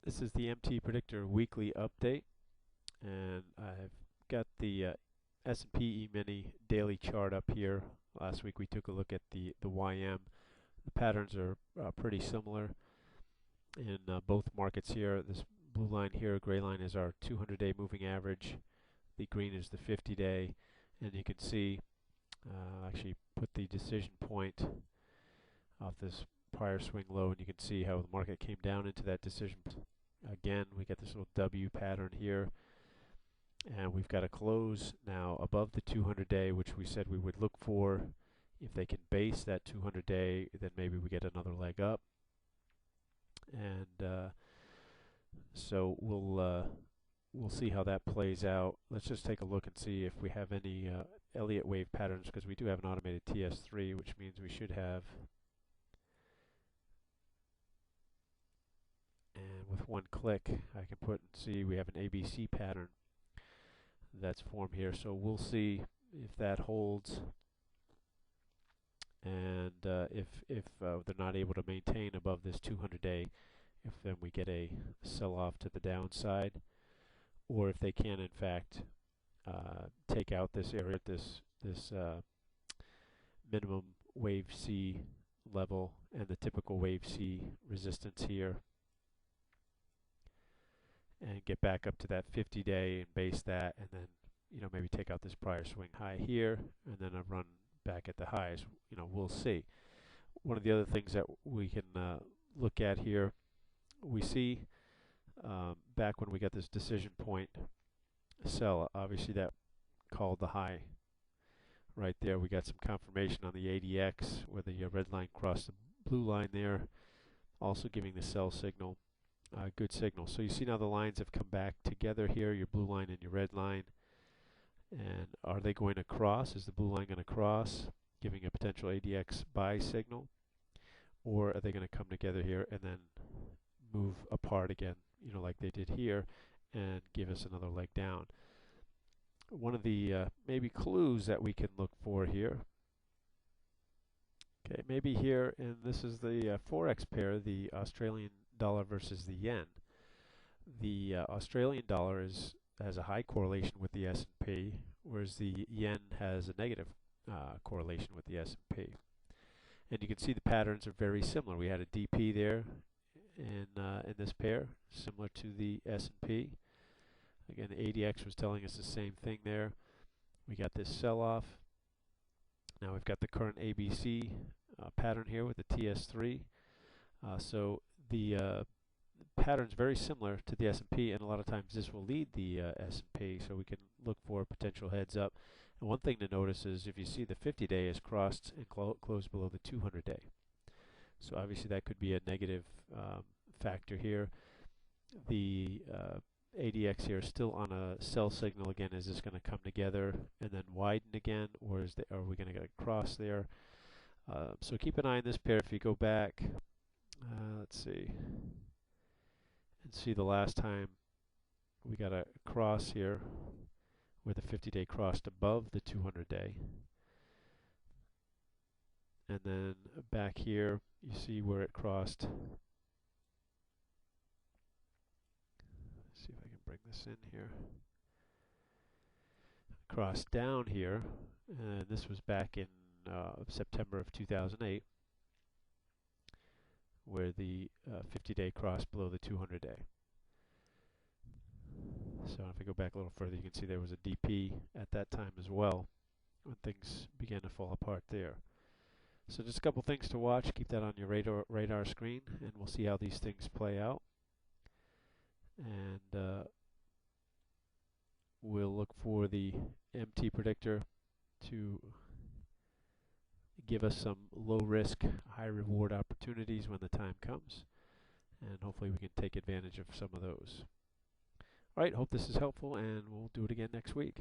This is the MTPredictor weekly update, and I've got the S&P E-mini daily chart up here. Last week we took a look at the YM. The patterns are pretty similar in both markets here. This blue line here, gray line, is our 200-day moving average. The green is the 50-day, and you can see actually put the decision point off this prior swing low, and you can see how the market came down into that decision. Again, we get this little W pattern here, and we've got a close now above the 200-day, which we said we would look for. If they can base that 200-day, then maybe we get another leg up, and so we'll see how that plays out. Let's just take a look and see if we have any Elliott wave patterns, because we do have an automated TS3, which means we should have. And with one click, I can put and see we have an ABC pattern that's formed here. So we'll see if that holds, and if they're not able to maintain above this 200-day, if then we get a sell-off to the downside, or if they can in fact take out this area, this minimum wave C level and the typical wave C resistance here, and get back up to that 50-day and base that, and then maybe take out this prior swing high here, and then a run back at the highs. We'll see. One of the other things that we can look at here, we see back when we got this decision point sell, obviously that called the high right there. We got some confirmation on the ADX where the red line crossed the blue line there, also giving the sell signal. Good signal. So you see now the lines have come back together here, your blue line and your red line. And are they going to cross? Is the blue line going to cross, giving a potential ADX buy signal? Or are they going to come together here and then move apart again, like they did here, and give us another leg down? One of the maybe clues that we can look for here. Okay, maybe here, and this is the forex pair, the Australian dollar versus the yen. The Australian dollar has a high correlation with the S&P, whereas the yen has a negative correlation with the S&P. And you can see the patterns are very similar. We had a DP there in this pair, similar to the S&P. Again, the ADX was telling us the same thing there. We got this sell-off. Now we've got the current ABC pattern here with the TS3. So the pattern's very similar to the S&P, and a lot of times this will lead the S&P, so we can look for potential heads up. And one thing to notice is if you see the 50-day is crossed and closed below the 200-day. So obviously that could be a negative factor here. The ADX here is still on a sell signal again. Is this going to come together and then widen again, or are we going to get a cross there? So keep an eye on this pair. If you go back, let's see, and see the last time we got a cross here where the 50-day crossed above the 200-day. And then back here, you see where it crossed. Let's see if I can bring this in here. Crossed down here, and this was back in September of 2008, where the 50-day crossed below the 200-day. So if I go back a little further, you can see there was a DP at that time as well, when things began to fall apart there. So just a couple things to watch. Keep that on your radar screen, and we'll see how these things play out. And we'll look for the MTPredictor to give us some low-risk, high-reward opportunities when the time comes, and hopefully we can take advantage of some of those. All right, hope this is helpful, and we'll do it again next week.